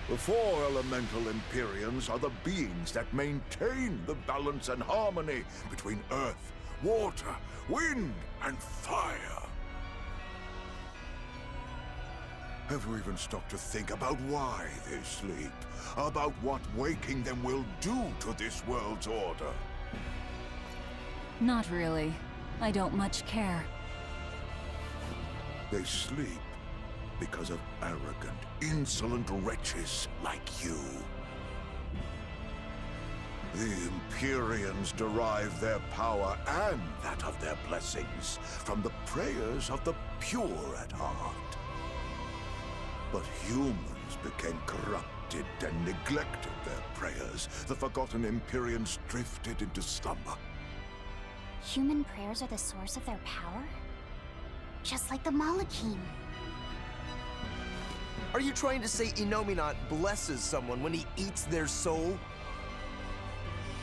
The four elemental Empyreans are the beings that maintain the balance and harmony between earth, water, wind, and fire. Have you even stopped to think about why they sleep? About what waking them will do to this world's order? Not really. I don't much care. They sleep because of arrogant, insolent wretches like you. The Empyreans derive their power and that of their blessings from the prayers of the pure at heart. But humans became corrupted and neglected their prayers. The forgotten Empyreans drifted into slumber. Human prayers are the source of their power? Just like the Malachim. Are you trying to say Innominat blesses someone when he eats their soul?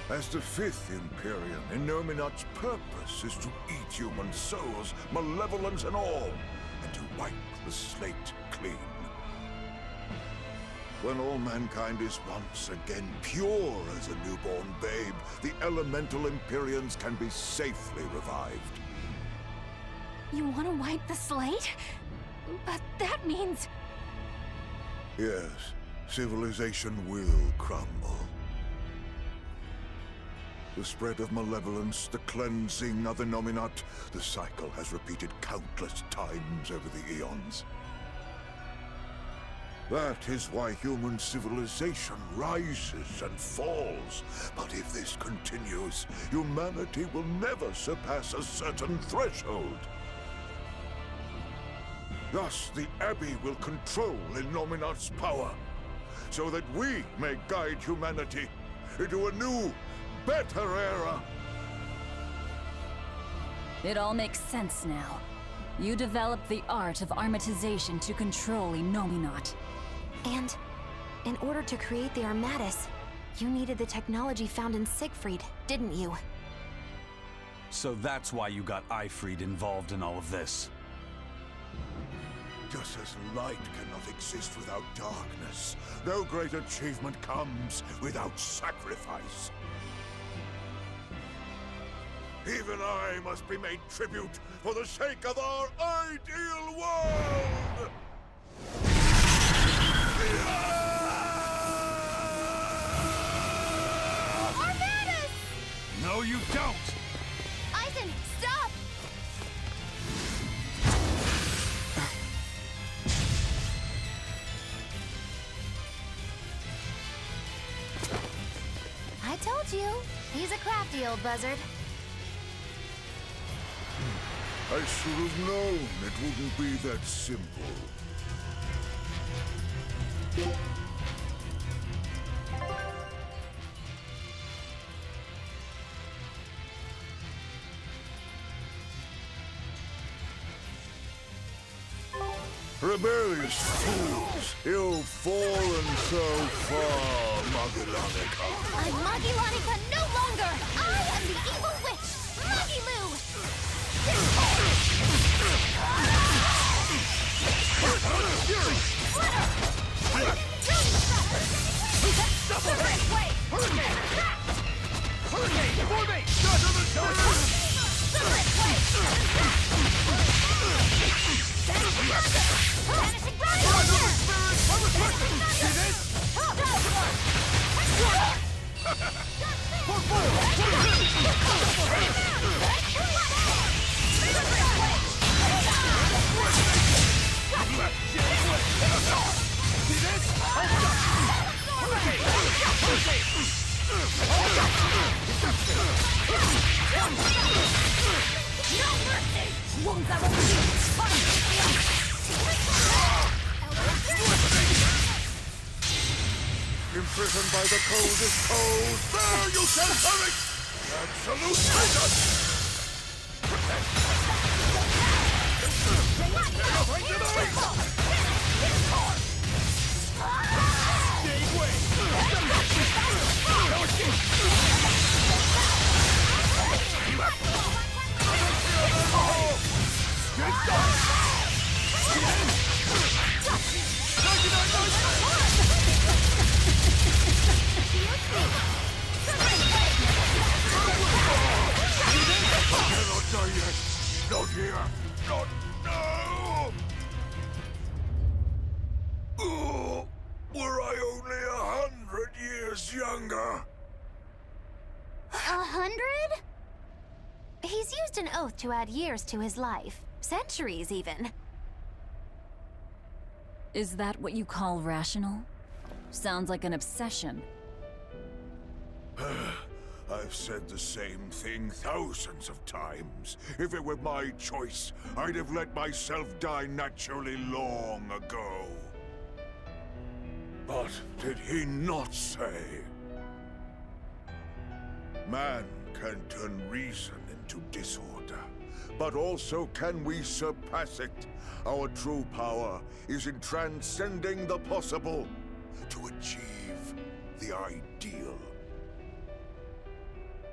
As the fifth Empyrean, Innominat's purpose is to eat human souls, malevolence and all, and to wipe the slate clean. When all mankind is once again pure as a newborn babe, the elemental Empyreans can be safely revived. You want to wipe the slate? But that means... Yes, civilization will crumble. The spread of malevolence, the cleansing of Innominat, the cycle has repeated countless times over the eons. That is why human civilization rises and falls. But if this continues, humanity will never surpass a certain threshold. Thus, the Abbey will control Innominat's power, so that we may guide humanity into a new, better era. It all makes sense now. You developed the art of armatization to control Innominat. And in order to create the Armatis, you needed the technology found in Siegfried, didn't you? So that's why you got Ifried involved in all of this. Just as light cannot exist without darkness, no great achievement comes without sacrifice. Even I must be made tribute for the sake of our ideal world! Armatis! No, you don't! Eisen, stop! I told you, he's a crafty old buzzard. I should have known it wouldn't be that simple. Rebellious fools, you've fallen so far, Magilonica. I'm Magilonica no longer! I am the evil witch, Magilou! Imprisoned by the coldest cold, there you shall have it! Absolute traitor! Not yet. Not here. Not now. Oh, were I only 100 years younger? 100? just an oath to add years to his life. Centuries, even. Is that what you call rational? Sounds like an obsession. I've said the same thing thousands of times. If it were my choice, I'd have let myself die naturally long ago. But did he not say? Man can turn reason into disorder, but also can we surpass it? Our true power is in transcending the possible to achieve the ideal.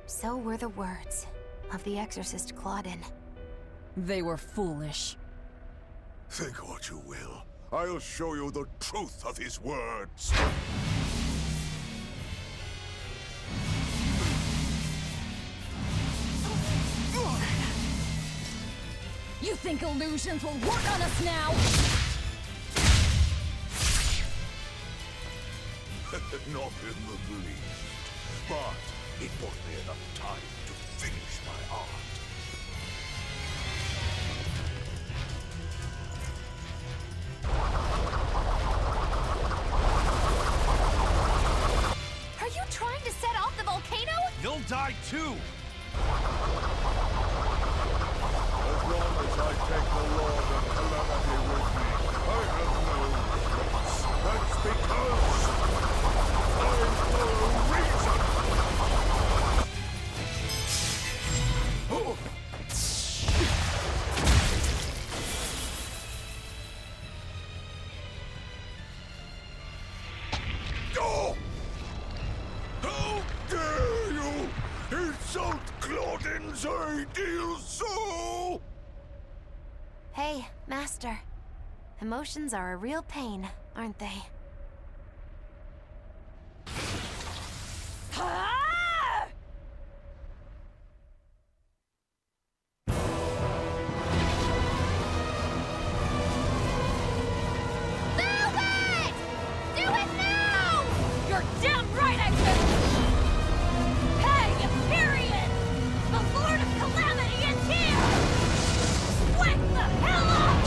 So were the words of the exorcist Claudin. They were foolish. Think what you will. I'll show you the truth of his words. You think illusions will work on us now? Not in the least. But it bought me enough time to finish my art. Are you trying to set off the volcano? You'll die too! As long as I take the Lord of Calamity with me, I have no regrets. That's because I'm for a reason! Oh. Oh! How dare you insult Claudin's ideal soul! Hey, Master. Emotions are a real pain, aren't they? You're damn right I will! Hey, Empyreans! The Lord of Calamity is here! Wake the hell up!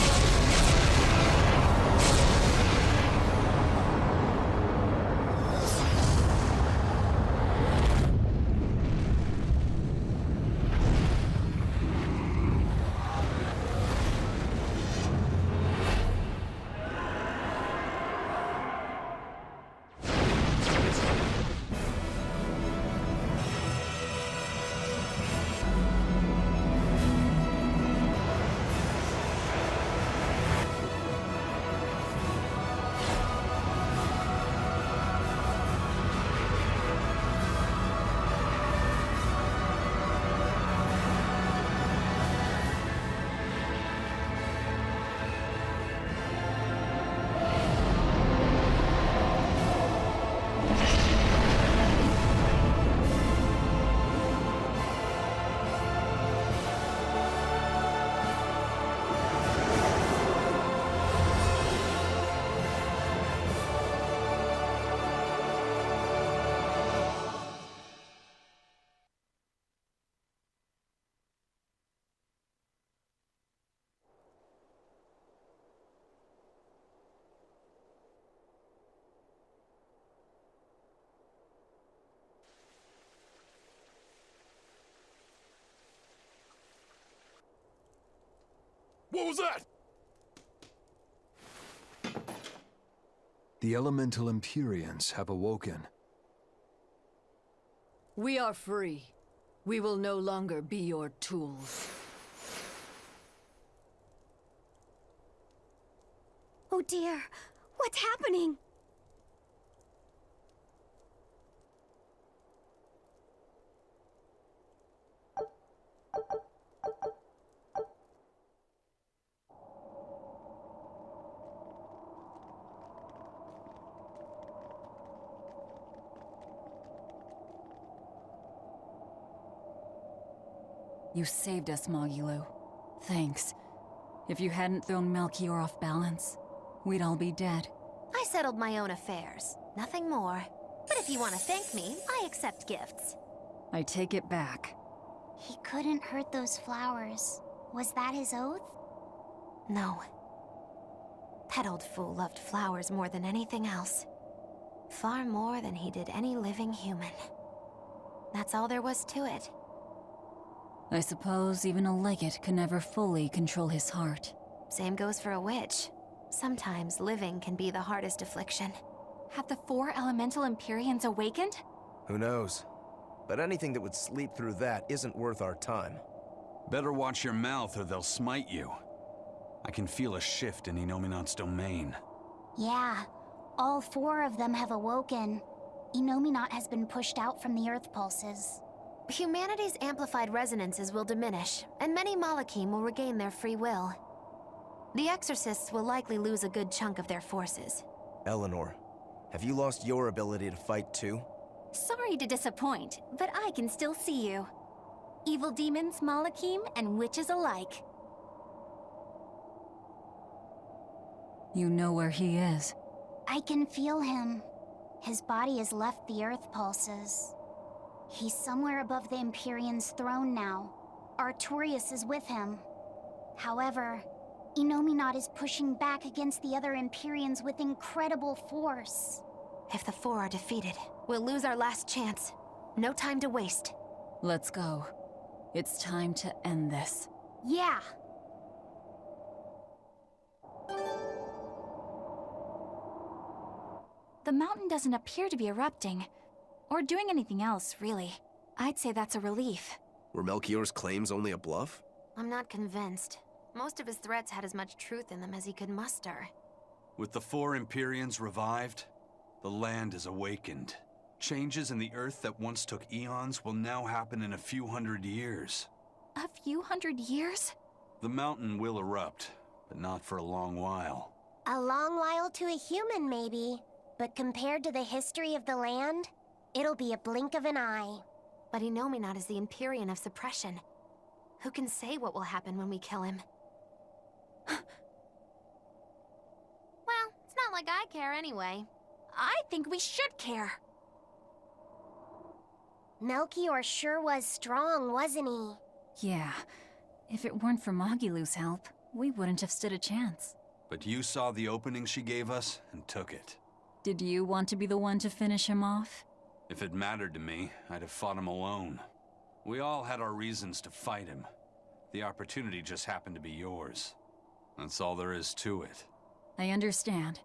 What was that? The elemental Empyreans have awoken. We are free. We will no longer be your tools. Oh dear, what's happening? You saved us, Mogulu. Thanks. If you hadn't thrown Melchior off balance, we'd all be dead. I settled my own affairs, nothing more. But if you want to thank me, I accept gifts. I take it back. He couldn't hurt those flowers. Was that his oath? No. That old fool loved flowers more than anything else. Far more than he did any living human. That's all there was to it. I suppose even a legate could never fully control his heart. Same goes for a witch. Sometimes living can be the hardest affliction. Have the 4 elemental Empyreans awakened? Who knows? But anything that would sleep through that isn't worth our time. Better watch your mouth or they'll smite you. I can feel a shift in Inominat's domain. Yeah, all 4 of them have awoken. Inominat has been pushed out from the Earth pulses. Humanity's amplified resonances will diminish, and many Malachim will regain their free will. The Exorcists will likely lose a good chunk of their forces. Eleanor, have you lost your ability to fight too? Sorry to disappoint, but I can still see you. Evil demons, Malachim, and witches alike. You know where he is. I can feel him. His body has left the Earth pulses. He's somewhere above the Empyrean's throne now. Artorias is with him. However, Inominat is pushing back against the other Empyreans with incredible force. If the 4 are defeated, we'll lose our last chance. No time to waste. Let's go. It's time to end this. Yeah! The mountain doesn't appear to be erupting, or doing anything else, really. I'd say that's a relief. Were Melchior's claims only a bluff? I'm not convinced. Most of his threats had as much truth in them as he could muster. With the 4 Empyreans revived, the land is awakened. Changes in the Earth that once took eons will now happen in a few hundred years. A few hundred years? The mountain will erupt, but not for a long while. A long while to a human, maybe. But compared to the history of the land, it'll be a blink of an eye. But Inominat is the Empyrean of suppression. Who can say what will happen when we kill him? Well, it's not like I care anyway. I think we should care. Melchior sure was strong, wasn't he? Yeah. If it weren't for Magilu's help, we wouldn't have stood a chance. But you saw the opening she gave us and took it. Did you want to be the one to finish him off? If it mattered to me, I'd have fought him alone. We all had our reasons to fight him. The opportunity just happened to be yours. That's all there is to it. I understand.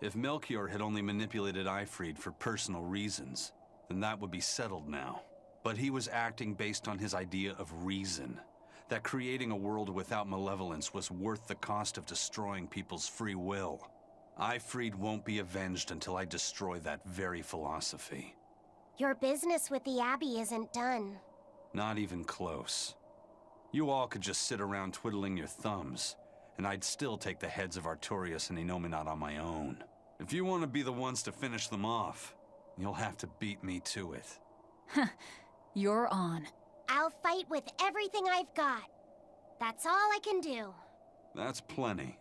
If Melchior had only manipulated Ifrid for personal reasons, then that would be settled now. But he was acting based on his idea of reason. That creating a world without malevolence was worth the cost of destroying people's free will. Ifrid won't be avenged until I destroy that very philosophy. Your business with the Abbey isn't done. Not even close. You all could just sit around twiddling your thumbs, and I'd still take the heads of Artorias and Inominat on my own. If you want to be the ones to finish them off, you'll have to beat me to it. You're on. I'll fight with everything I've got. That's all I can do. That's plenty.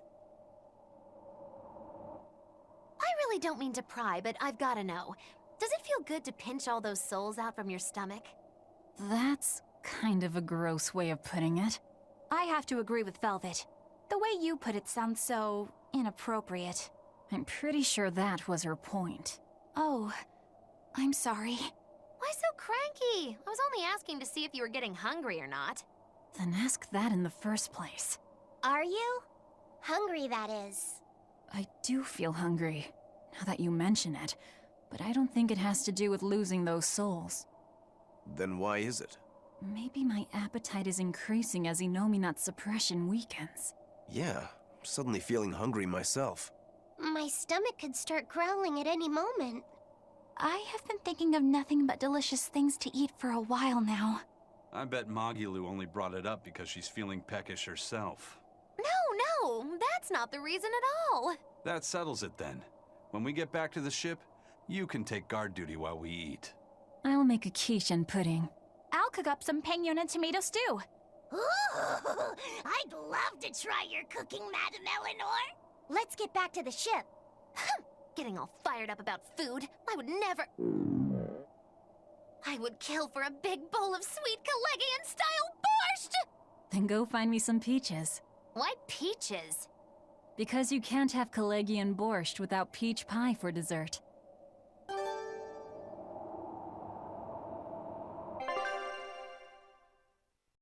I really don't mean to pry, but I've gotta know. Does it feel good to pinch all those souls out from your stomach? That's kind of a gross way of putting it. I have to agree with Velvet. The way you put it sounds so inappropriate. I'm pretty sure that was her point. Oh, I'm sorry. Why so cranky? I was only asking to see if you were getting hungry or not. Then ask that in the first place. Are you? Hungry, that is. I do feel hungry, now that you mention it, but I don't think it has to do with losing those souls. Then why is it? Maybe my appetite is increasing as Inominat's suppression weakens. Yeah, I'm suddenly feeling hungry myself. My stomach could start growling at any moment. I have been thinking of nothing but delicious things to eat for a while now. I bet Magilu only brought it up because she's feeling peckish herself. No, that's not the reason at all. That settles it then. When we get back to the ship, you can take guard duty while we eat. I'll make a quiche and pudding. I'll cook up some pignon and tomato stew. Ooh, I'd love to try your cooking, Madame Eleanor. Let's get back to the ship. Getting all fired up about food. I would never... I would kill for a big bowl of sweet Kalegian-style borscht! Then go find me some peaches. Why peaches? Because you can't have Kalegian borscht without peach pie for dessert.